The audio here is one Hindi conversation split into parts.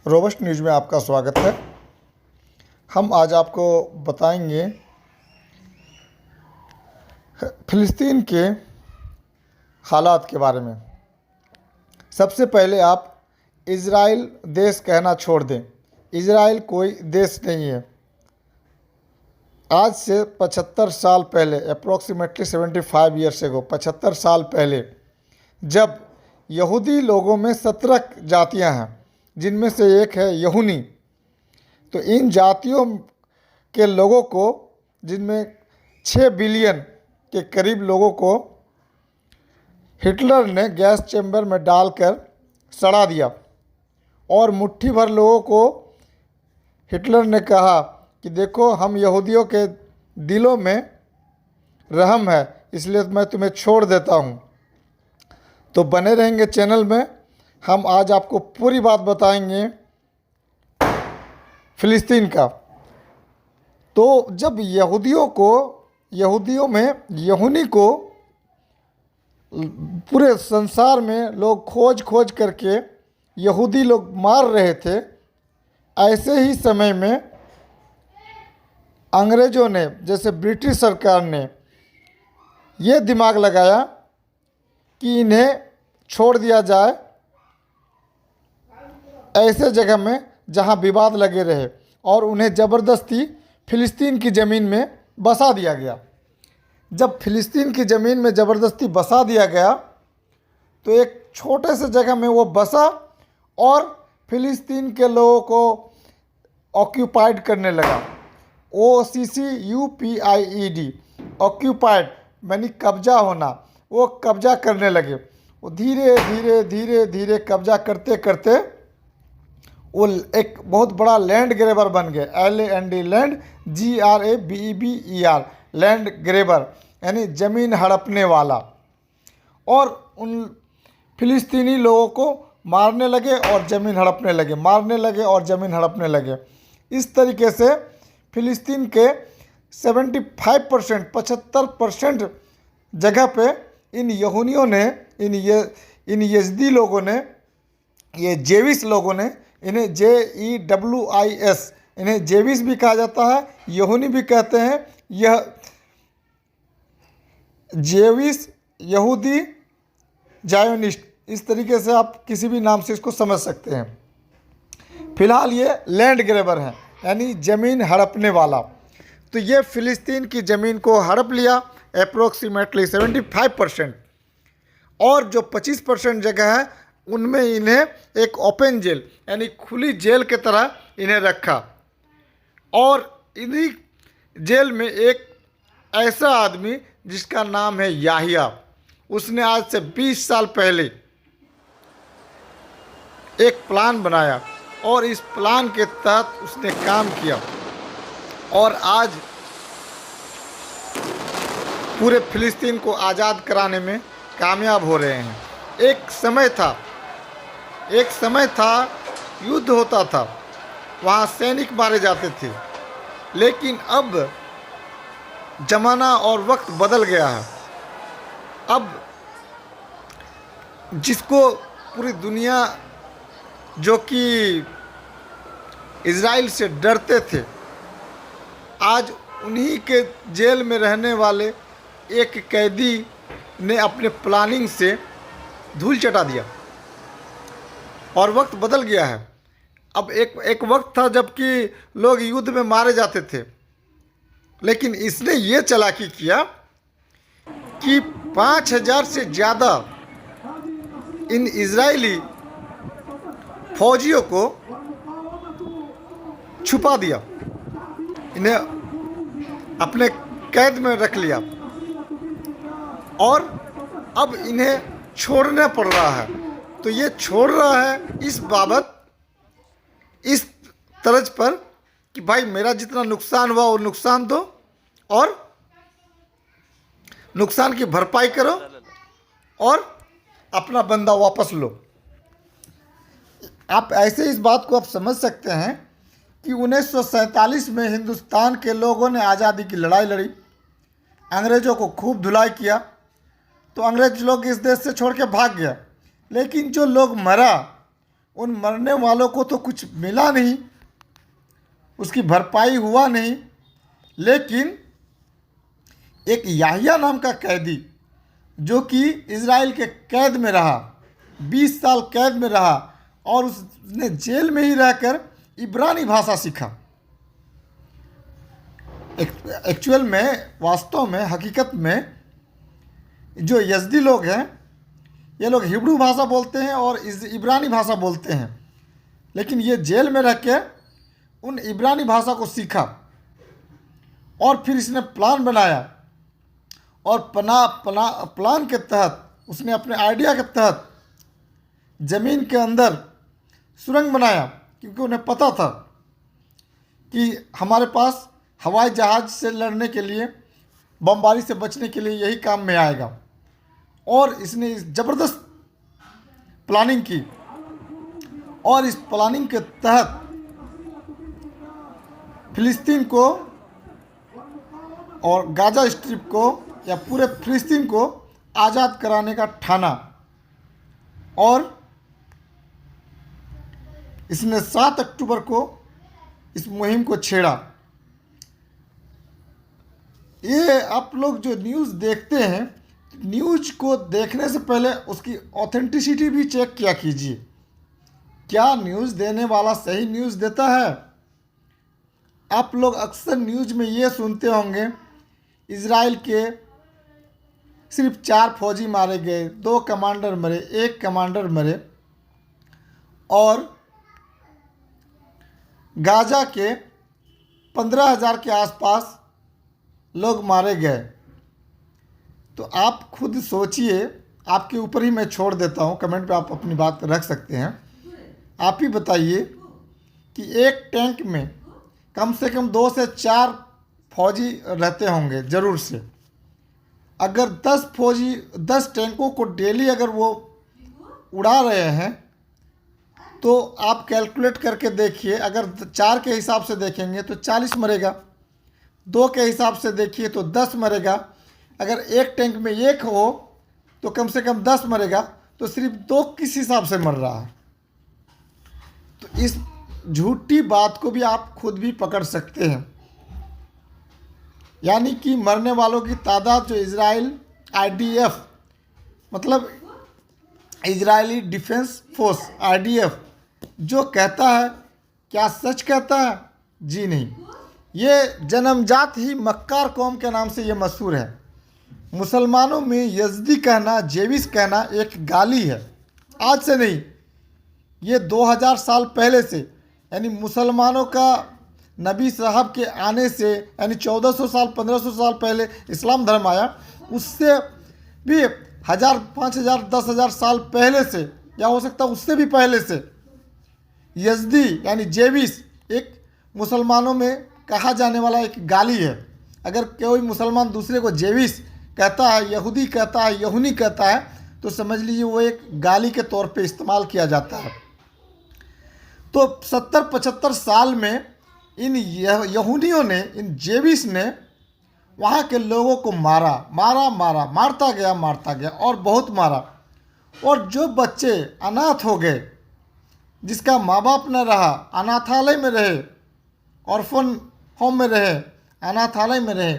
रोबस्ट न्यूज़ में आपका स्वागत है। हम आज आपको बताएंगे फ़िलिस्तीन के हालात के बारे में। सबसे पहले आप इज़राइल देश कहना छोड़ दें। इज़राइल कोई देश नहीं है। आज से 75 साल पहले, अप्रॉक्सीमेटली 75 ईयर्स एगो, 75 साल पहले, जब यहूदी लोगों में 17 जातियां हैं, जिनमें से एक है यहूनी, तो इन जातियों के लोगों को, जिनमें 6 बिलियन के करीब लोगों को हिटलर ने गैस चैम्बर में डालकर सड़ा दिया और मुट्ठी भर लोगों को हिटलर ने कहा कि देखो, हम यहूदियों के दिलों में रहम है, इसलिए मैं तुम्हें छोड़ देता हूँ। तो बने रहेंगे चैनल में। हम आज आपको पूरी बात बताएंगे फ़िलिस्तीन का। तो जब यहूदियों में यहूनी को पूरे संसार में लोग खोज खोज करके यहूदी लोग मार रहे थे, ऐसे ही समय में अंग्रेज़ों ने, जैसे ब्रिटिश सरकार ने, ये दिमाग लगाया कि इन्हें छोड़ दिया जाए ऐसे जगह में जहां विवाद लगे रहे, और उन्हें ज़बरदस्ती फ़िलिस्तीन की ज़मीन में बसा दिया गया। जब फ़िलिस्तीन की ज़मीन में ज़बरदस्ती बसा दिया गया तो एक छोटे से जगह में वो बसा और फ़िलिस्तीन के लोगों को ऑक्यूपाइड करने लगा। OCCUPIED, ऑक्यूपाइड यानी कब्जा होना। वो कब्जा करने लगे। वो धीरे धीरे धीरे धीरे कब्जा करते करते वो एक बहुत बड़ा लैंड ग्रेबर बन गए। LAND, लैंड, GRABER, लैंड ग्रेबर, यानी ज़मीन हड़पने वाला। और उन फ़िलिस्तीनी लोगों को मारने लगे और ज़मीन हड़पने लगे, मारने लगे और ज़मीन हड़पने लगे। इस तरीके से फ़िलिस्तीन के 75% जगह पे इन यहूनियों ने, इन यज़दी लोगों ने, ये जेविस लोगों ने, इन्हें JEWIS, इन्हें जेविस भी कहा जाता है, यहूनी भी कहते हैं। यह जेविस, यहूदी, जायोनिस्ट, इस तरीके से आप किसी भी नाम से इसको समझ सकते हैं। फिलहाल ये लैंड ग्रेबर हैं, यानी ज़मीन हड़पने वाला। तो ये फ़िलिस्तीन की ज़मीन को हड़प लिया, अप्रोक्सीमेटली 75%। और जो 25% जगह है उनमें इन्हें एक ओपन जेल, यानी खुली जेल के तरह इन्हें रखा। और इन्हीं जेल में एक ऐसा आदमी जिसका नाम है याहिया, उसने आज से 20 साल पहले एक प्लान बनाया और इस प्लान के तहत उसने काम किया और आज पूरे फ़िलिस्तीन को आज़ाद कराने में कामयाब हो रहे हैं। एक समय था युद्ध होता था, वहाँ सैनिक मारे जाते थे, लेकिन अब ज़माना और वक्त बदल गया है। अब जिसको पूरी दुनिया, जो कि इज़राइल से डरते थे, आज उन्हीं के जेल में रहने वाले एक कैदी ने अपने प्लानिंग से धूल चटा दिया और वक्त बदल गया है। अब एक वक्त था जबकि लोग युद्ध में मारे जाते थे, लेकिन इसने ये चालाकी किया कि 5000 से ज़्यादा इन इजरायली फौजियों को छुपा दिया, इन्हें अपने कैद में रख लिया और अब इन्हें छोड़ना पड़ रहा है। तो ये छोड़ रहा है इस बाबत, इस तर्ज पर कि भाई मेरा जितना नुकसान हुआ वो नुकसान दो और नुकसान की भरपाई करो और अपना बंदा वापस लो। आप ऐसे इस बात को आप समझ सकते हैं कि 1947 में हिंदुस्तान के लोगों ने आज़ादी की लड़ाई लड़ी, अंग्रेज़ों को खूब धुलाई किया, तो अंग्रेज़ लोग इस देश से छोड़ के भाग गया। लेकिन जो लोग मरा उन मरने वालों को तो कुछ मिला नहीं, उसकी भरपाई हुआ नहीं, लेकिन एक याहिया नाम का कैदी जो कि इज़राइल के कैद में रहा, 20 साल कैद में रहा, और उसने जेल में ही रहकर इब्रानी भाषा सीखा। एक्चुअल में, वास्तव में, हकीकत में जो यज़दी लोग हैं, ये लोग हिब्रू भाषा बोलते हैं और इब्रानी भाषा बोलते हैं, लेकिन ये जेल में रह के उन इब्रानी भाषा को सीखा और फिर इसने प्लान बनाया, और प्लान के तहत उसने अपने आइडिया के तहत ज़मीन के अंदर सुरंग बनाया, क्योंकि उन्हें पता था कि हमारे पास हवाई जहाज़ से लड़ने के लिए, बमबारी से बचने के लिए यही काम में आएगा। और इसने इस ज़बरदस्त प्लानिंग की, और इस प्लानिंग के तहत फ़िलिस्तीन को और गाज़ा स्ट्रिप को या पूरे फ़िलिस्तीन को आज़ाद कराने का ठाना, और इसने 7 अक्टूबर को इस मुहिम को छेड़ा। ये आप लोग जो न्यूज़ देखते हैं, न्यूज़ को देखने से पहले उसकी ऑथेंटिसिटी भी चेक किया कीजिए, क्या न्यूज़ देने वाला सही न्यूज़ देता है। आप लोग अक्सर न्यूज़ में ये सुनते होंगे, इज़राइल के सिर्फ 4 फौजी मारे गए, 2 कमांडर मरे, 1 कमांडर मरे, और गाज़ा के 15,000 के आसपास लोग मारे गए। तो आप खुद सोचिए, आपके ऊपर ही मैं छोड़ देता हूँ, कमेंट पे आप अपनी बात रख सकते हैं। आप ही बताइए कि एक टैंक में कम से कम 2 से 4 फौजी रहते होंगे ज़रूर से। अगर 10 टैंकों को डेली अगर वो उड़ा रहे हैं, तो आप कैलकुलेट करके देखिए, अगर 4 के हिसाब से देखेंगे तो 40 मरेगा, 2 के हिसाब से देखिए तो 10 मरेगा, अगर एक टैंक में 1 हो तो कम से कम 10 मरेगा, तो सिर्फ 2 किस हिसाब से मर रहा है। तो इस झूठी बात को भी आप खुद भी पकड़ सकते हैं, यानी कि मरने वालों की तादाद जो इज़राइल IDF, मतलब इजरायली डिफेंस फोर्स IDF जो कहता है, क्या सच कहता है? जी नहीं। ये जन्मजात ही मक्कार कौम के नाम से ये मशहूर है। मुसलमानों में यज़दी कहना, जेविस कहना एक गाली है, आज से नहीं, ये 2000 साल पहले से, यानी मुसलमानों का नबी साहब के आने से, यानी 1400 साल 1500 साल पहले इस्लाम धर्म आया, उससे भी 1000, 5000, 10,000 साल पहले से, या हो सकता है उससे भी पहले से, यज़दी यानी जेविस एक मुसलमानों में कहा जाने वाला एक गाली है। अगर कोई मुसलमान दूसरे को जेविस कहता है, यहूदी कहता है, यहूनी कहता है, तो समझ लीजिए वो एक गाली के तौर पे इस्तेमाल किया जाता है। तो 70-75 साल में इन यहूदियों ने, इन जेविस ने वहाँ के लोगों को मारता गया और बहुत मारा। और जो बच्चे अनाथ हो गए, जिसका माँ बाप न रहा, अनाथालय में रहे, ऑर्फन होम में रहे, अनाथालय में रहे,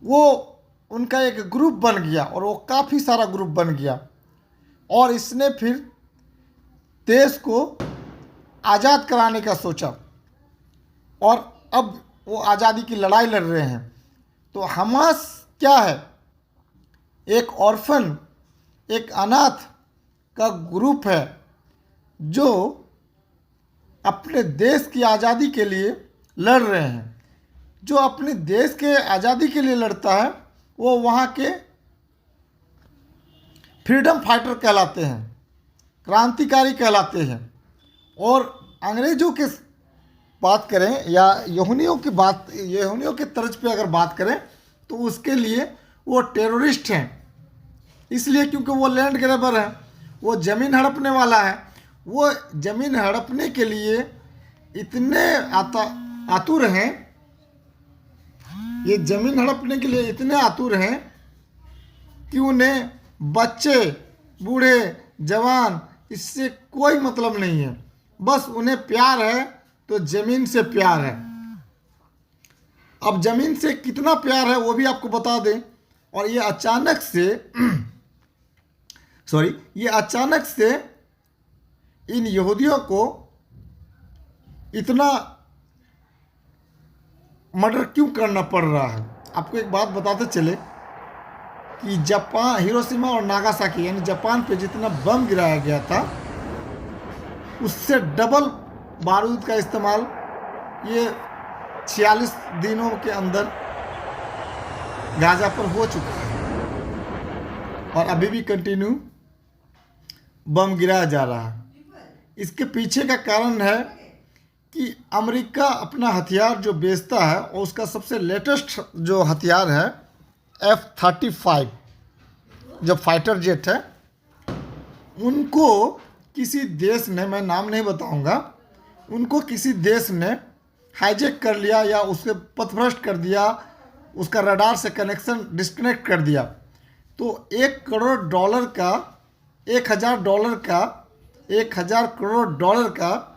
वो उनका एक ग्रुप बन गया, और वो काफ़ी सारा ग्रुप बन गया, और इसने फिर देश को आज़ाद कराने का सोचा, और अब वो आज़ादी की लड़ाई लड़ रहे हैं। तो हमास क्या है? एक ऑर्फन, एक अनाथ का ग्रुप है जो अपने देश की आज़ादी के लिए लड़ रहे हैं। जो अपने देश के आज़ादी के लिए लड़ता है वो वहाँ के फ्रीडम फाइटर कहलाते हैं, क्रांतिकारी कहलाते हैं। और अंग्रेज़ों के बात करें या यहूनियों के तर्ज पे अगर बात करें तो उसके लिए वो टेररिस्ट हैं, इसलिए क्योंकि वो लैंड ग्रैबर है, वो ज़मीन हड़पने वाला है। वो ज़मीन हड़पने के लिए इतने आतुर हैं, ये ज़मीन हड़पने के लिए इतने आतुर हैं कि उन्हें बच्चे, बूढ़े, जवान इससे कोई मतलब नहीं है। बस उन्हें प्यार है तो ज़मीन से प्यार है। अब ज़मीन से कितना प्यार है वो भी आपको बता दें। और ये अचानक से ये अचानक से इन यहूदियों को इतना मर्डर क्यों करना पड़ रहा है। आपको एक बात बताते चले कि जापान, हिरोशिमा और नागासाकी यानी जापान पे जितना बम गिराया गया था उससे डबल बारूद का इस्तेमाल ये 46 दिनों के अंदर गाजा पर हो चुका है और अभी भी कंटिन्यू बम गिराया जा रहा है। इसके पीछे का कारण है कि अमेरिका अपना हथियार जो बेचता है और उसका सबसे लेटेस्ट जो हथियार है F-35 जो फाइटर जेट है, उनको किसी देश ने, मैं नाम नहीं बताऊंगा, उनको किसी देश ने हाईजैक कर लिया या उसके पथभ्रष्ट कर दिया, उसका रडार से कनेक्शन डिस्कनेक्ट कर दिया। तो $1 करोड़ का 1,000 करोड़ डॉलर का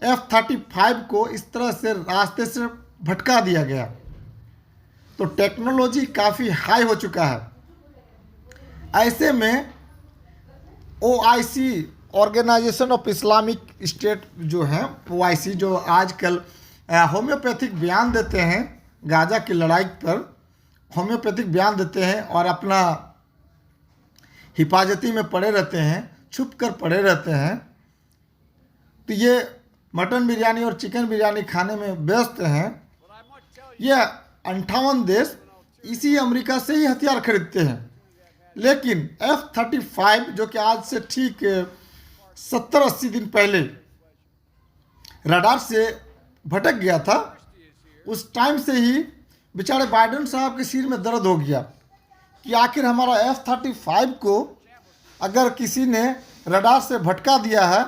F-35 को इस तरह से रास्ते से भटका दिया गया। तो टेक्नोलॉजी काफ़ी हाई हो चुका है। ऐसे में OIC Organisation of Islamic State जो है, OIC जो आजकल होम्योपैथिक बयान देते हैं गाजा की लड़ाई पर, होम्योपैथिक बयान देते हैं और अपना हिफाजती में पड़े रहते हैं, छुप कर पड़े रहते हैं। तो ये मटन बिरयानी और चिकन बिरयानी खाने में व्यस्त हैं। ये 58 देश इसी अमेरिका से ही हथियार खरीदते हैं। लेकिन F-35 जो कि आज से ठीक 70-80 दिन पहले रडार से भटक गया था, उस टाइम से ही बेचारे बाइडेन साहब के सिर में दर्द हो गया कि आखिर हमारा F-35 को अगर किसी ने रडार से भटका दिया है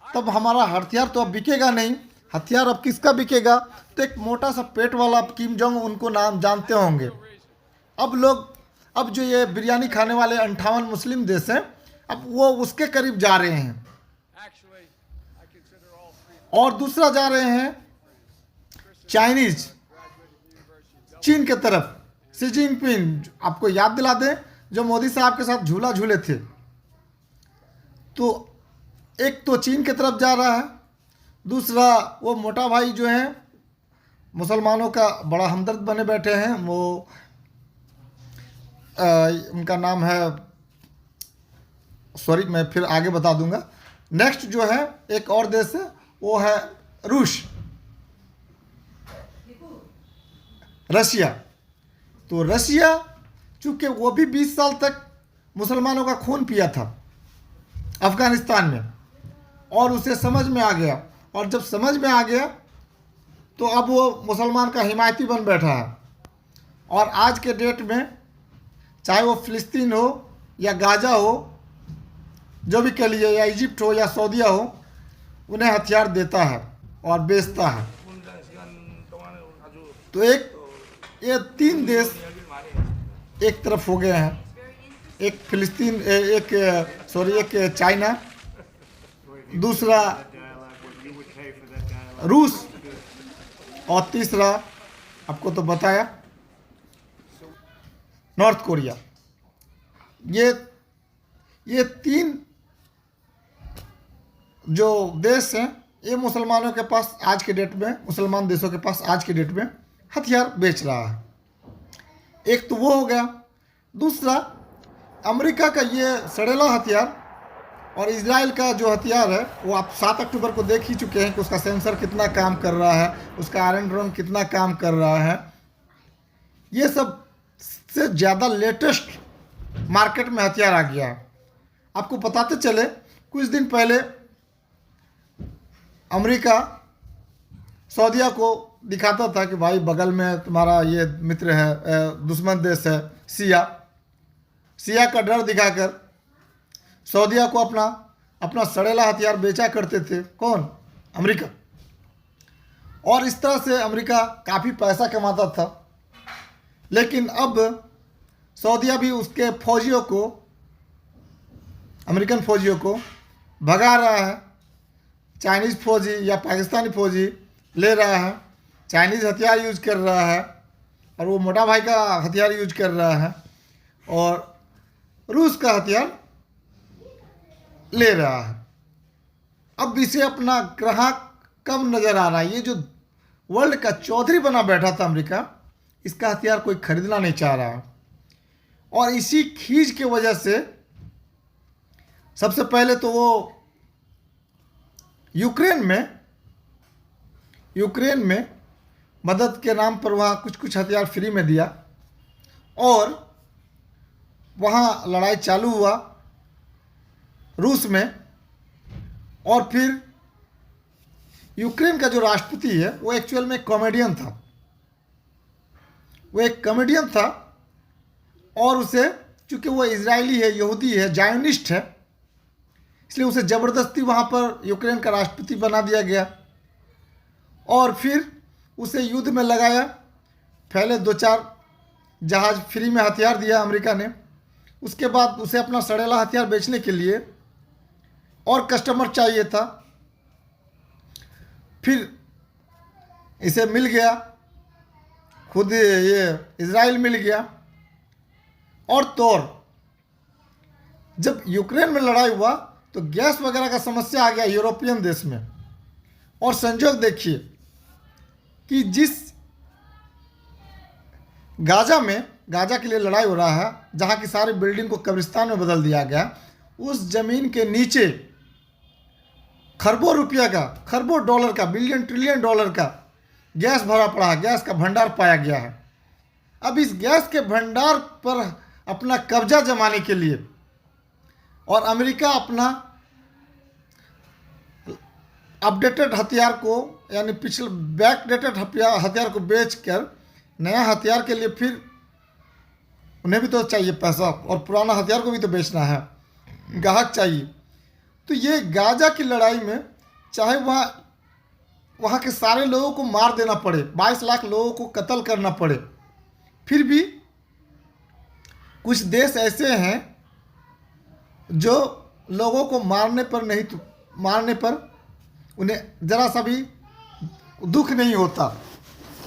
तब हमारा हथियार तो अब बिकेगा नहीं। हथियार अब किसका बिकेगा? तो एक मोटा सा पेट वाला किम जोंग, उनको नाम जानते होंगे। अब जो ये बिरयानी खाने वाले 58 मुस्लिम देश हैं, अब वो उसके करीब जा रहे हैं। और दूसरा जा रहे हैं चाइनीज, चीन के तरफ। शी जिनपिंग, आपको याद दिला दें, जो मोदी साहब के साथ झूला झूले थे। तो एक तो चीन की तरफ जा रहा है, दूसरा वो मोटा भाई जो है मुसलमानों का बड़ा हमदर्द बने बैठे हैं, वो उनका नाम है, सॉरी मैं फिर आगे बता दूंगा। नेक्स्ट जो है एक और देश है, वो है रशिया। तो रशिया चूँकि वो भी 20 साल तक मुसलमानों का खून पिया था अफ़गानिस्तान में, और उसे समझ में आ गया, और जब समझ में आ गया तो अब वो मुसलमान का हिमायती बन बैठा है। और आज के डेट में चाहे वो फ़िलिस्तीन हो या गाजा हो, जो भी कह लीजिए, या इजिप्ट हो या सऊदीया हो, उन्हें हथियार देता है और बेचता है। तो ये 3 देश एक तरफ हो गए हैं, एक फ़िलिस्तीन, एक चाइना, दूसरा रूस, और तीसरा आपको तो बताया नॉर्थ कोरिया। ये 3 जो देश हैं, ये मुसलमानों के पास आज के डेट में, मुसलमान देशों के पास आज के डेट में हथियार बेच रहा है। एक तो वो हो गया। दूसरा अमेरिका का ये सड़ेला हथियार और इजराइल का जो हथियार है, वो आप 7 अक्टूबर को देख ही चुके हैं कि उसका सेंसर कितना काम कर रहा है, उसका आयरन ड्रोन कितना काम कर रहा है। ये सब से ज़्यादा लेटेस्ट मार्केट में हथियार आ गया है। आपको बताते चले, कुछ दिन पहले अमेरिका सऊदीया को दिखाता था कि भाई बगल में तुम्हारा ये मित्र है, दुश्मन देश है सिया का डर दिखाकर सऊदीया को अपना सड़ेला हथियार बेचा करते थे। कौन? अमेरिका। और इस तरह से अमेरिका काफ़ी पैसा कमाता था। लेकिन अब सऊदीया भी उसके फौजियों को, अमेरिकन फौजियों को भगा रहा है, चाइनीज़ फौजी या पाकिस्तानी फौजी ले रहा है, चाइनीज़ हथियार यूज कर रहा है और वो मोटा भाई का हथियार यूज कर रहा है और रूस का हथियार ले रहा है। अब इसे अपना ग्राहक कम नज़र आ रहा है। ये जो वर्ल्ड का चौधरी बना बैठा था अमेरिका, इसका हथियार कोई खरीदना नहीं चाह रहा और इसी खींच की वजह से सबसे पहले तो वो यूक्रेन में मदद के नाम पर वहाँ कुछ कुछ हथियार फ्री में दिया और वहाँ लड़ाई चालू हुआ रूस में। और फिर यूक्रेन का जो राष्ट्रपति है वो एक्चुअल में कॉमेडियन था, वो एक कॉमेडियन था और उसे, चूँकि वो इजरायली है, यहूदी है, जायोनिस्ट है, इसलिए उसे ज़बरदस्ती वहाँ पर यूक्रेन का राष्ट्रपति बना दिया गया और फिर उसे युद्ध में लगाया। पहले 2-4 जहाज़ फ्री में हथियार दिया अमेरिका ने, उसके बाद उसे अपना सड़ेला हथियार बेचने के लिए और कस्टमर चाहिए था। फिर इसे मिल गया, खुद ये इजराइल मिल गया और तो और जब यूक्रेन में लड़ाई हुआ तो गैस वगैरह का समस्या आ गया यूरोपियन देश में। और संजोग देखिए कि जिस गाजा के लिए लड़ाई हो रहा है, जहाँ की सारी बिल्डिंग को कब्रिस्तान में बदल दिया गया, उस ज़मीन के नीचे खरबों रुपया का, खरबों डॉलर का, बिलियन ट्रिलियन डॉलर का गैस भरा पड़ा है, गैस का भंडार पाया गया है। अब इस गैस के भंडार पर अपना कब्जा जमाने के लिए और अमेरिका अपना अपडेटेड हथियार को, यानी पिछले बैकडेटेड हथियार को बेचकर नया हथियार के लिए फिर उन्हें भी तो चाहिए पैसा और पुराना हथियार को भी तो बेचना है, ग्राहक चाहिए। तो ये गाजा की लड़ाई में चाहे वहाँ के सारे लोगों को मार देना पड़े, 22 लाख लोगों को कत्ल करना पड़े, फिर भी कुछ देश ऐसे हैं जो लोगों को मारने पर उन्हें ज़रा सा भी दुख नहीं होता।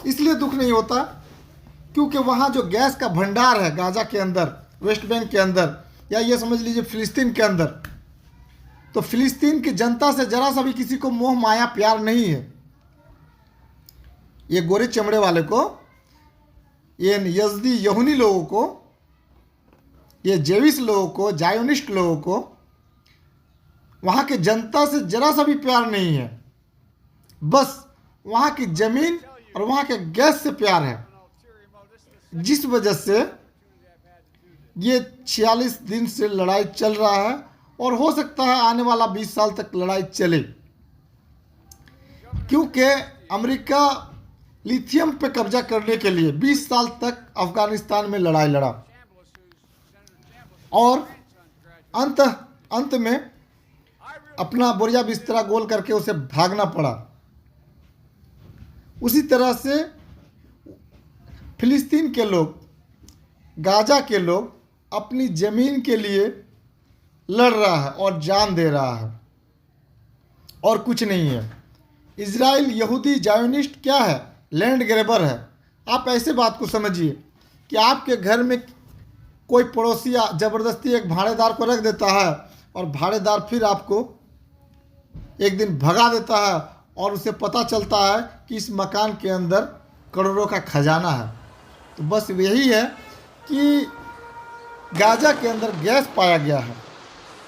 इसलिए दुख नहीं होता क्योंकि वहाँ जो गैस का भंडार है गाजा के अंदर, वेस्ट बैंक के अंदर, या ये समझ लीजिए फ़िलिस्तीन के अंदर, तो फ़िलिस्तीन की जनता से ज़रा सा भी किसी को मोह माया प्यार नहीं है। ये गोरे चमड़े वाले को, ये यज़दी यहूनी लोगों को, ये जेविस लोगों को, जायोनिस्ट लोगों को वहाँ के जनता से ज़रा सा भी प्यार नहीं है। बस वहाँ की ज़मीन और वहाँ के गैस से प्यार है, जिस वजह से ये 46 दिन से लड़ाई चल रहा है और हो सकता है आने वाला 20 साल तक लड़ाई चले, क्योंकि अमेरिका लिथियम पे कब्जा करने के लिए 20 साल तक अफ़गानिस्तान में लड़ाई लड़ा और अंत में अपना बोरिया बिस्तरा गोल करके उसे भागना पड़ा। उसी तरह से फ़िलिस्तीन के लोग, गाजा के लोग अपनी ज़मीन के लिए लड़ रहा है और जान दे रहा है और कुछ नहीं है। इजराइल यहूदी जायोनिस्ट क्या है? लैंड ग्रैबर है। आप ऐसे बात को समझिए कि आपके घर में कोई पड़ोसी ज़बरदस्ती एक भाड़ेदार को रख देता है और भाड़ेदार फिर आपको एक दिन भगा देता है और उसे पता चलता है कि इस मकान के अंदर करोड़ों का खजाना है। तो बस यही है कि गाजा के अंदर गैस पाया गया है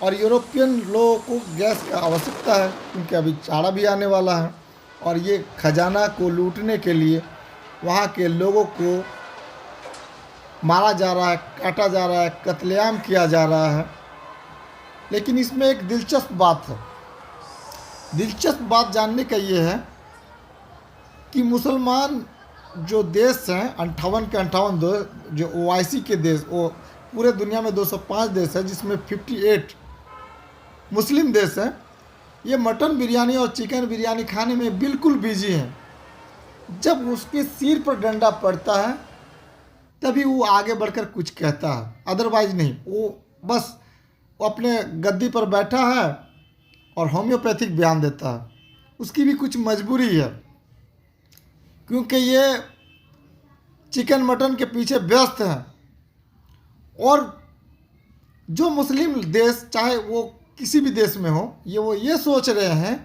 और यूरोपियन लोगों को गैस का आवश्यकता है, क्योंकि अभी जाड़ा भी आने वाला है और ये खजाना को लूटने के लिए वहाँ के लोगों को मारा जा रहा है, काटा जा रहा है, कत्लेआम किया जा रहा है। लेकिन इसमें एक दिलचस्प बात है। दिलचस्प बात जानने का ये है कि मुसलमान जो देश हैं 58 के 58 जो OIC के देश, वो पूरे दुनिया में 205 देश है जिसमें 58 मुस्लिम देश हैं। ये मटन बिरयानी और चिकन बिरयानी खाने में बिल्कुल बिजी हैं। जब उसके सिर पर डंडा पड़ता है तभी वो आगे बढ़कर कुछ कहता है, अदरवाइज नहीं। वो बस वो अपने गद्दी पर बैठा है और होम्योपैथिक बयान देता है। उसकी भी कुछ मजबूरी है, क्योंकि ये चिकन मटन के पीछे व्यस्त हैं। और जो मुस्लिम देश, चाहे वो किसी भी देश में हो, वो ये सोच रहे हैं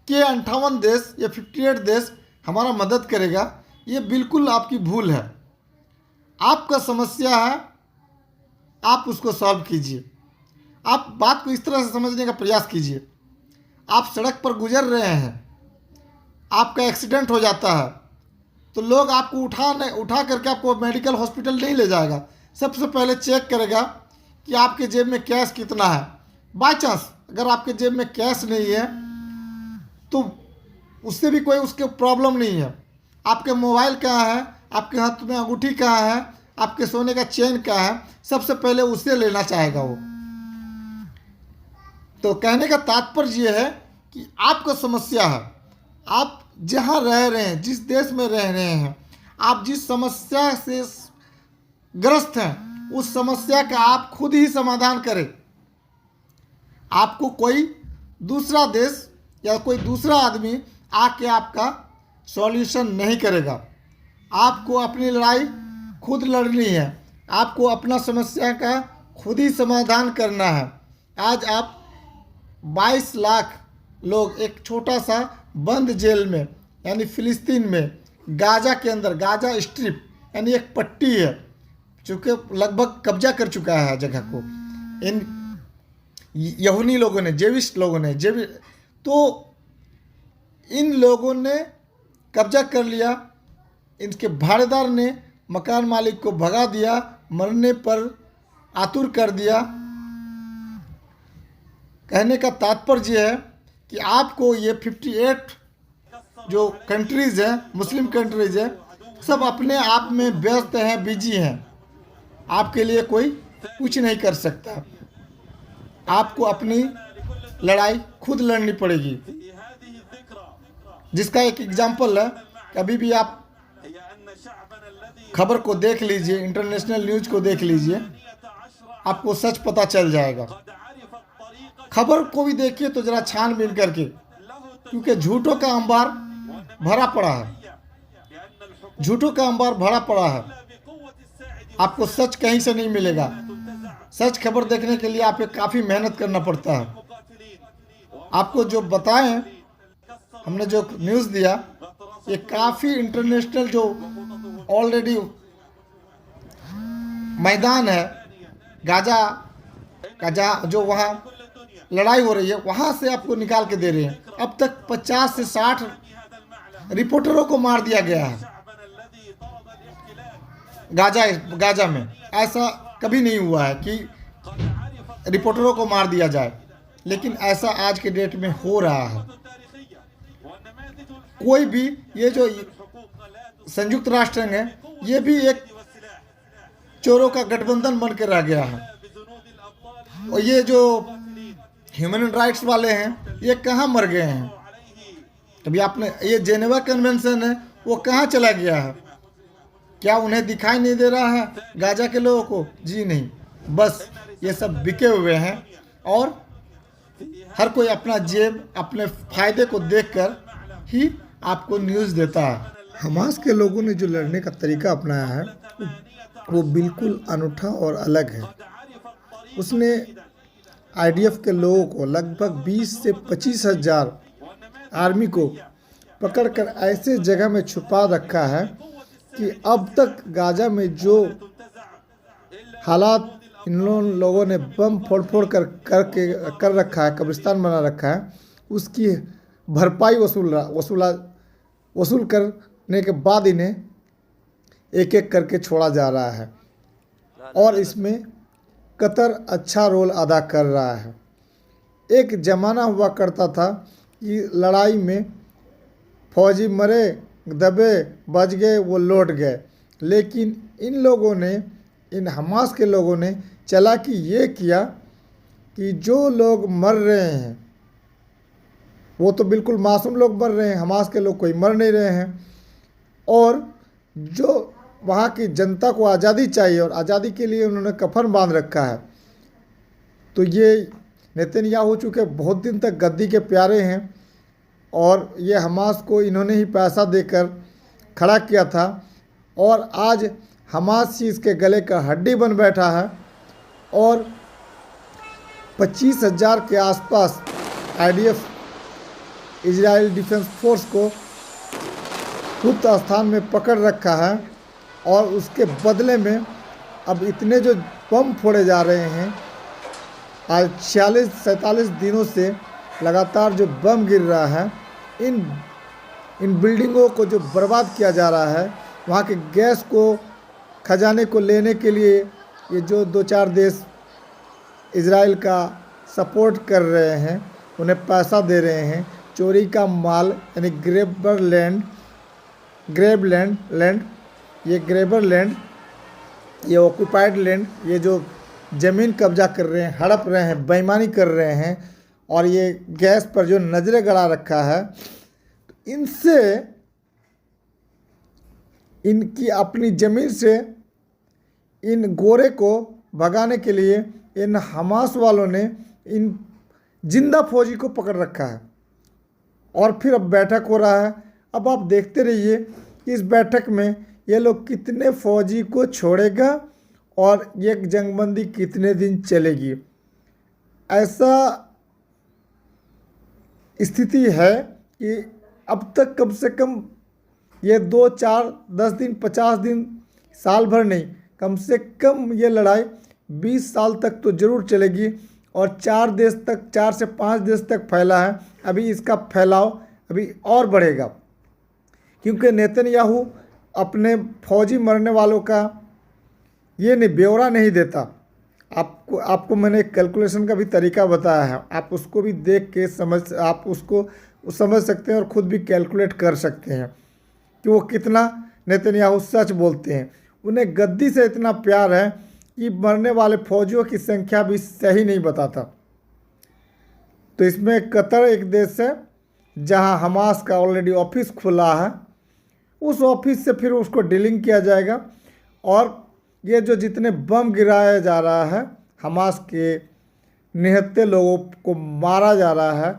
कि 58 देश या 58 देश हमारा मदद करेगा। ये बिल्कुल आपकी भूल है। आपका समस्या है, आप उसको सॉल्व कीजिए। आप बात को इस तरह से समझने का प्रयास कीजिए। आप सड़क पर गुजर रहे हैं, आपका एक्सीडेंट हो जाता है, तो लोग आपको उठा करके आपको मेडिकल हॉस्पिटल नहीं ले जाएगा। सबसे पहले चेक करेगा कि आपके जेब में कैश कितना है। बाय चांस अगर आपके जेब में कैश नहीं है तो उससे भी कोई उसके प्रॉब्लम नहीं है। आपके मोबाइल कहाँ है, आपके हाथ में अंगूठी कहाँ है, आपके सोने का चेन कहाँ है, सबसे पहले उससे लेना चाहेगा वो। तो कहने का तात्पर्य ये है कि आपका समस्या है, आप जहाँ रह रहे हैं, जिस देश में रह रहे हैं, आप जिस समस्या से ग्रस्त हैं, उस समस्या का आप खुद ही समाधान करें। आपको कोई दूसरा देश या कोई दूसरा आदमी आके आपका सॉल्यूशन नहीं करेगा। आपको अपनी लड़ाई खुद लड़नी है। आपको अपना समस्या का खुद ही समाधान करना है। आज आप 22 लाख लोग एक छोटा सा बंद जेल में, यानी फ़िलिस्तीन में, गाजा के अंदर, गाजा स्ट्रिप यानी एक पट्टी है, चूँकि लगभग कब्जा कर चुका है जगह को इन यहूदी लोगों ने, जेविश लोगों ने, तो इन लोगों ने कब्जा कर लिया। इनके भाड़ेदार ने मकान मालिक को भगा दिया, मरने पर आतुर कर दिया। कहने का तात्पर्य है कि आपको ये 58 जो कंट्रीज़ हैं, मुस्लिम कंट्रीज़ हैं, सब अपने आप में व्यस्त हैं, बिजी हैं। आपके लिए कोई कुछ नहीं कर सकता। आपको अपनी लड़ाई खुद लड़नी पड़ेगी। जिसका एक एग्जाम्पल है, कभी भी आप खबर को देख लीजिए, इंटरनेशनल न्यूज़ को देख लीजिए, आपको सच पता चल जाएगा। खबर को भी देखिए तो ज़रा छानबीन करके, क्योंकि झूठों का अंबार भरा पड़ा है। झूठों का अंबार भरा पड़ा है। आपको सच कहीं से नहीं मिलेगा। सच खबर देखने के लिए आपको काफ़ी मेहनत करना पड़ता है। आपको जो बताएं, हमने जो न्यूज़ दिया, ये काफ़ी इंटरनेशनल जो ऑलरेडी मैदान है गाजा का, जहाँ जो वहाँ लड़ाई हो रही है, वहाँ से आपको निकाल के दे रहे हैं। अब तक 50 से 60 रिपोर्टरों को मार दिया गया है गाजा में। ऐसा कभी नहीं हुआ है कि रिपोर्टरों को मार दिया जाए, लेकिन ऐसा आज के डेट में हो रहा है। कोई भी, ये जो संयुक्त राष्ट्र है, ये भी एक चोरों का गठबंधन बन के रह गया है। और ये जो ह्यूमन राइट्स वाले हैं, ये कहाँ मर गए हैं? अभी आपने ये जेनेवा कन्वेंशन है, वो कहाँ चला गया है? क्या उन्हें दिखाई नहीं दे रहा है गाजा के लोगों को? जी नहीं, बस ये सब बिके हुए हैं और हर कोई अपना जेब, अपने फ़ायदे को देखकर ही आपको न्यूज़ देता है। हमास के लोगों ने जो लड़ने का तरीका अपनाया है वो बिल्कुल अनूठा और अलग है। उसने आईडीएफ के लोगों को, लगभग 20 से 25 हज़ार आर्मी को पकड़कर ऐसे जगह में छुपा रखा है कि अब तक गाजा में जो हालात इन लोगों ने बम फोड़ कर रखा है, कब्रिस्तान बना रखा है, उसकी भरपाई वसूल करने के बाद इन्हें एक एक करके छोड़ा जा रहा है। और इसमें कतर अच्छा रोल अदा कर रहा है। एक ज़माना हुआ करता था कि लड़ाई में फौजी मरे, दबे, बच गए, वो लौट गए। लेकिन इन लोगों ने, इन हमास के लोगों ने चालाकी ये किया कि जो लोग मर रहे हैं वो तो बिल्कुल मासूम लोग मर रहे हैं, हमास के लोग कोई मर नहीं रहे हैं। और जो वहाँ की जनता को आज़ादी चाहिए और आज़ादी के लिए उन्होंने कफन बांध रखा है, तो ये नेतन्याहू चूँकि बहुत दिन तक गद्दी के प्यारे हैं और ये हमास को इन्होंने ही पैसा देकर खड़ा किया था और आज हमास ही इसके गले का हड्डी बन बैठा है और 25,000 के आसपास IDF इजराइल डिफेंस फोर्स को गुप्त स्थान में पकड़ रखा है और उसके बदले में अब इतने जो बम फोड़े जा रहे हैं, आज 46-47 दिनों से लगातार जो बम गिर रहा है, इन बिल्डिंगों को जो बर्बाद किया जा रहा है, वहाँ के गैस को खजाने को लेने के लिए ये जो 2-4 देश इजराइल का सपोर्ट कर रहे हैं, उन्हें पैसा दे रहे हैं, चोरी का माल यानी ग्रेबर लैंड, ये ऑक्यूपाइड लैंड, ये जो ज़मीन कब्जा कर रहे हैं, हड़प रहे हैं, बेईमानी कर रहे हैं और ये गैस पर जो नज़रें गड़ा रखा है, इनसे इनकी अपनी ज़मीन से इन गोरे को भगाने के लिए इन हमास वालों ने इन जिंदा फौजी को पकड़ रखा है और फिर अब बैठक हो रहा है। अब आप देखते रहिए कि इस बैठक में ये लोग कितने फौजी को छोड़ेगा और ये जंगबंदी कितने दिन चलेगी। ऐसा स्थिति है कि अब तक कम से कम ये 2, 4, 10 दिन, 50 दिन, साल भर नहीं, कम से कम ये लड़ाई 20 साल तक तो ज़रूर चलेगी और 4 से 5 देश तक फैला है। अभी इसका फैलाव अभी और बढ़ेगा क्योंकि नेतन्याहू अपने फौजी मरने वालों का ये नहीं ब्यौरा नहीं देता। आपको मैंने कैलकुलेशन का भी तरीका बताया है, आप उसको भी देख के आप उसको समझ सकते हैं और ख़ुद भी कैलकुलेट कर सकते हैं कि वो कितना नेतन्याहू सच बोलते हैं। उन्हें गद्दी से इतना प्यार है कि मरने वाले फौजियों की संख्या भी सही नहीं बताता। तो इसमें कतर एक देश है जहां हमास का ऑलरेडी ऑफिस खुला है, उस ऑफिस से फिर उसको डीलिंग किया जाएगा और ये जो जितने बम गिराया जा रहा है, हमास के निहत्थे लोगों को मारा जा रहा है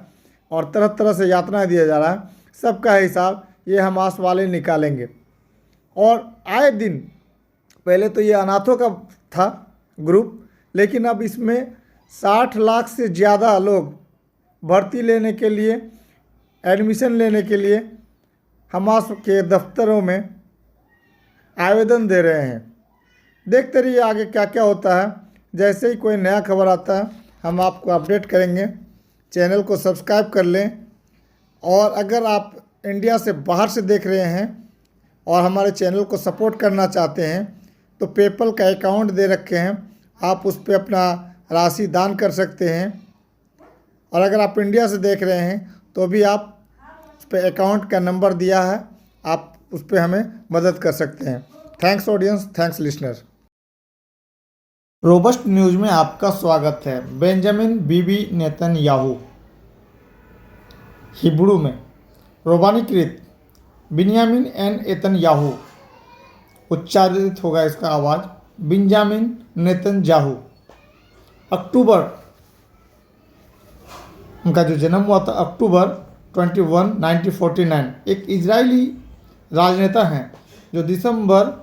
और तरह तरह से यातना दिया जा रहा है, सबका हिसाब ये हमास वाले निकालेंगे। और आए दिन पहले तो ये अनाथों का था ग्रुप, लेकिन अब इसमें 60 लाख से ज़्यादा लोग भर्ती लेने के लिए, एडमिशन लेने के लिए हमास के दफ्तरों में आवेदन दे रहे हैं। देखते रहिए आगे क्या क्या होता है। जैसे ही कोई नया खबर आता है हम आपको अपडेट करेंगे। चैनल को सब्सक्राइब कर लें और अगर आप इंडिया से बाहर से देख रहे हैं और हमारे चैनल को सपोर्ट करना चाहते हैं तो पेपल का अकाउंट दे रखे हैं, आप उस पर अपना राशि दान कर सकते हैं। और अगर आप इंडिया से देख रहे हैं तो भी आप उस पर अकाउंट का नंबर दिया है, आप उस पर हमें मदद कर सकते हैं। Thanks audience, thanks listener. Robust news में आपका स्वागत है। बेंजामिन बीबी नेतन्याहू, हिब्रू में रोमानीकृत बिन्यामिन एन नेतन्याहू, उच्चारित होगा इसका आवाज़ बेंजामिन नेतन्याहू। अक्टूबर, उनका जो जन्म हुआ था अक्टूबर 21, 1949, एक इजरायली राजनेता हैं जो दिसंबर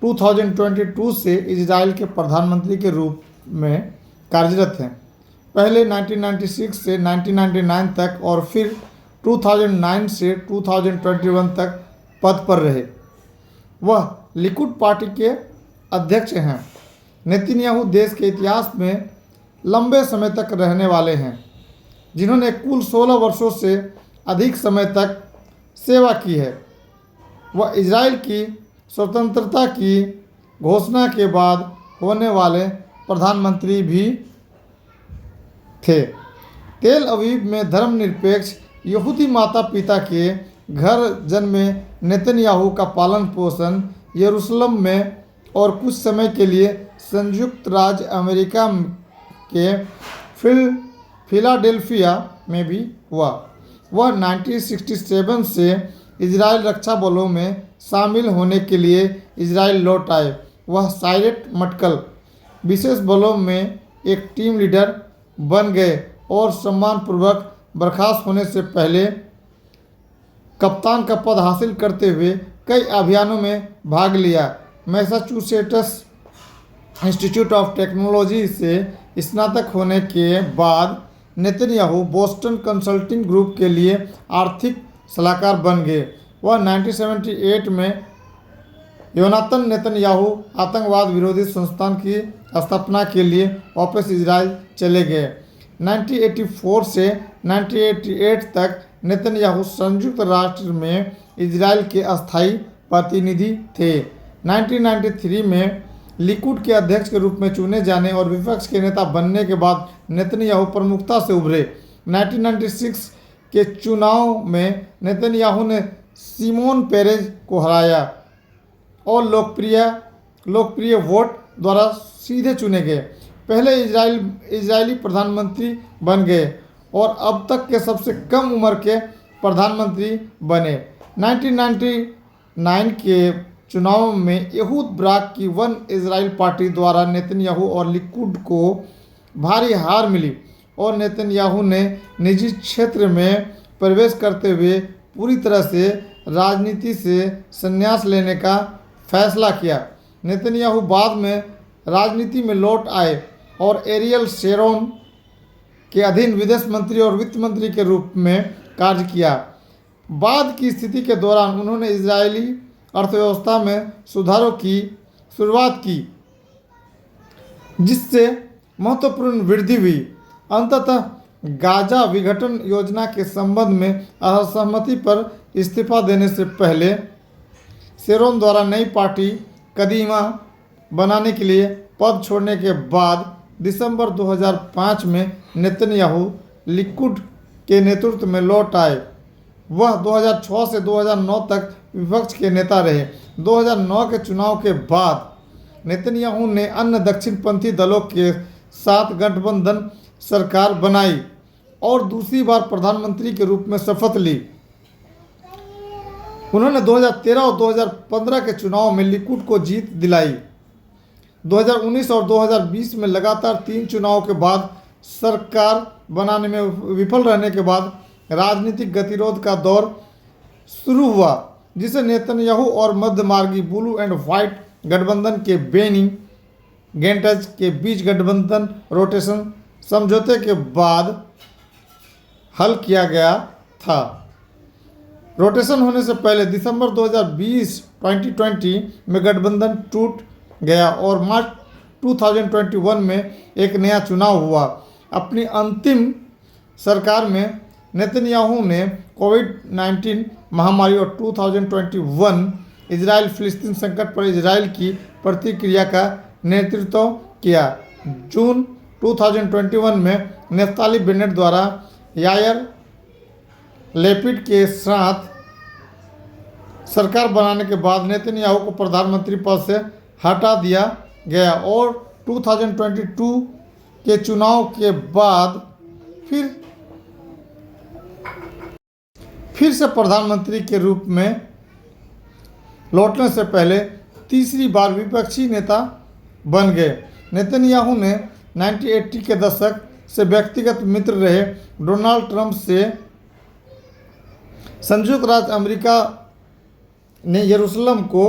2022 से इजराइल के प्रधानमंत्री के रूप में कार्यरत हैं। पहले 1996 से 1999 तक और फिर 2009 से 2021 तक पद पर रहे। वह लिकुड पार्टी के अध्यक्ष हैं। नेतन्याहू देश के इतिहास में लंबे समय तक रहने वाले हैं, जिन्होंने कुल 16 वर्षों से अधिक समय तक सेवा की है। वह इजराइल की स्वतंत्रता की घोषणा के बाद होने वाले प्रधानमंत्री भी थे। तेल अवीव में धर्मनिरपेक्ष यहूदी माता पिता के घर जन्मे नेतन्याहू का पालन पोषण यरूशलेम में और कुछ समय के लिए संयुक्त राज्य अमेरिका के फिलाडेल्फिया में भी हुआ। वह 1967 से इजराइल रक्षा बलों में शामिल होने के लिए इजराइल लौट आए। वह साइरेट मटकल विशेष बलों में एक टीम लीडर बन गए और सम्मानपूर्वक बर्खास्त होने से पहले कप्तान का पद हासिल करते हुए कई अभियानों में भाग लिया। मैसाचुसेट्स इंस्टीट्यूट ऑफ टेक्नोलॉजी से स्नातक होने के बाद नेतन्याहू बोस्टन कंसल्टिंग ग्रुप के लिए आर्थिक सलाहकार बन गए। वह 1978 में योनातन नेतन्याहू आतंकवाद विरोधी संस्थान की स्थापना के लिए वापस इजराइल चले गए। 1984 से 1988 तक नेतन्याहू संयुक्त राष्ट्र में इजराइल के अस्थायी प्रतिनिधि थे। 1993 में लिकुड के अध्यक्ष के रूप में चुने जाने और विपक्ष के नेता बनने के बाद नेतन्याहू प्रमुखता से उभरे। 1996 के चुनाव में नेतन्याहू ने सिमोन पेरेज को हराया और लोकप्रिय वोट द्वारा सीधे चुने गए। पहले इजरायली प्रधानमंत्री बन गए और अब तक के सबसे कम उम्र के प्रधानमंत्री बने। 1999 के चुनाव में यहूद ब्राक की वन इजराइल पार्टी द्वारा नेतन्याहू और लिकुड को भारी हार मिली और नेतन्याहू ने निजी क्षेत्र में प्रवेश करते हुए पूरी तरह से राजनीति से संन्यास लेने का फैसला किया। नेतन्याहू बाद में राजनीति में लौट आए और एरियल शेरोन के अधीन विदेश मंत्री और वित्त मंत्री के रूप में कार्य किया। बाद की स्थिति के दौरान उन्होंने इजरायली अर्थव्यवस्था में सुधारों की शुरुआत की, जिससे महत्वपूर्ण वृद्धि हुई। अंततः गाजा विघटन योजना के संबंध में असहमति पर इस्तीफा देने से पहले शेरोन द्वारा नई पार्टी कदीमा बनाने के लिए पद छोड़ने के बाद दिसंबर 2005 में नेतन्याहू लिकुड के नेतृत्व में लौट आए। वह 2006 से 2009 तक विपक्ष के नेता रहे। 2009 के चुनाव के बाद नेतन्याहू ने अन्य दक्षिणपंथी दलों के साथ गठबंधन सरकार बनाई और दूसरी बार प्रधानमंत्री के रूप में शपथ ली। उन्होंने 2013 और 2015 के चुनाव में लिकुड को जीत दिलाई। 2019 और 2020 में लगातार 3 चुनाव के बाद सरकार बनाने में विफल रहने के बाद राजनीतिक गतिरोध का दौर शुरू हुआ, जिसे नेतन्याहू और मध्यमार्गी ब्लू एंड व्हाइट गठबंधन के बेनी गैंट्स के बीच गठबंधन रोटेशन समझौते के बाद हल किया गया था। रोटेशन होने से पहले दिसंबर 2020 में गठबंधन टूट गया और मार्च 2021 में एक नया चुनाव हुआ। अपनी अंतिम सरकार में नेतन्याहू ने कोविड-19 महामारी और 2021 इजराइल फिलिस्तीन संकट पर इजराइल की प्रतिक्रिया का नेतृत्व किया। जून 2021 में नेफ्ताली बेनेट द्वारा यायर लेपिड के साथ सरकार बनाने के बाद नेतन्याहू को प्रधानमंत्री पद से हटा दिया गया और 2022 के चुनाव के बाद फिर से प्रधानमंत्री के रूप में लौटने से पहले तीसरी बार विपक्षी नेता बन गए। नेतन्याहू ने 1980 के दशक से व्यक्तिगत मित्र रहे डोनाल्ड ट्रंप से संयुक्त राज्य अमेरिका ने यरूशलेम को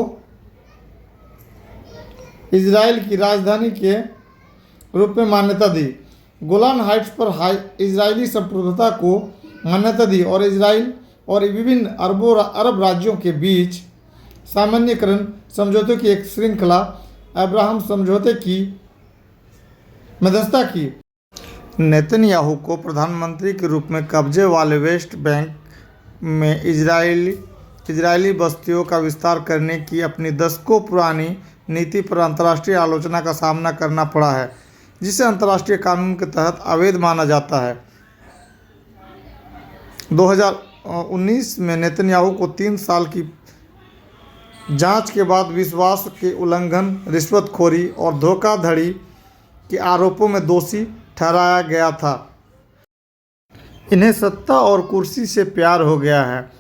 इजराइल की राजधानी के रूप में मान्यता दी। गोलान हाइट्स पर इजरायली संप्रभुता को मान्यता दी और इजराइल और विभिन्न अरब राज्यों के बीच सामान्यकरण समझौतों की एक श्रृंखला अब्राहम समझौते की मध्यस्थता की। नेतन्याहू को प्रधानमंत्री के रूप में कब्जे वाले वेस्ट बैंक में इजरायली बस्तियों का विस्तार करने की अपनी दशकों पुरानी नीति पर अंतर्राष्ट्रीय आलोचना का सामना करना पड़ा है, जिसे अंतर्राष्ट्रीय कानून के तहत अवैध माना जाता है। 2019 में नेतन्याहू को 3 साल की जांच के बाद विश्वास के उल्लंघन, रिश्वतखोरी और धोखाधड़ी के आरोपों में दोषी ठहराया गया था। इन्हें सत्ता और कुर्सी से प्यार हो गया है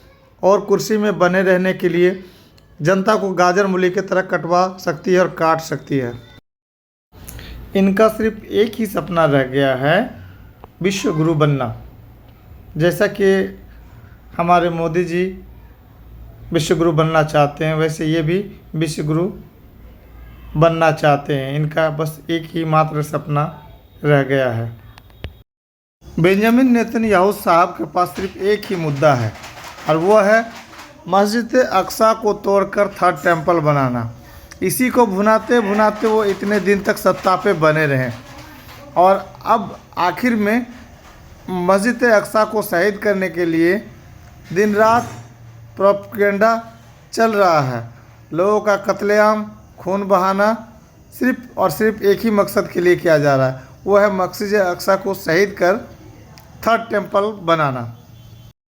और कुर्सी में बने रहने के लिए जनता को गाजर मूली की तरह कटवा सकती है और काट सकती है। इनका सिर्फ एक ही सपना रह गया है, विश्व गुरु बनना। जैसा कि हमारे मोदी जी विश्व गुरु बनना चाहते हैं, वैसे ये भी विश्व गुरु बनना चाहते हैं। इनका बस एक ही मात्र सपना रह गया है। बेंजामिन नेतन्याहू साहब के पास सिर्फ एक ही मुद्दा है और वो है मस्जिद अक्सा को तोड़कर थर्ड टेंपल बनाना। इसी को भुनाते भुनाते वो इतने दिन तक सत्ता पे बने रहे और अब आखिर में मस्जिद अक्सा को शहीद करने के लिए दिन रात प्रोपेगेंडा चल रहा है। लोगों का कत्लेआम, खून बहाना सिर्फ और सिर्फ एक ही मकसद के लिए किया जा रहा है, वो है मस्जिद अक्सा को शहीद कर थर्ड टेंपल बनाना।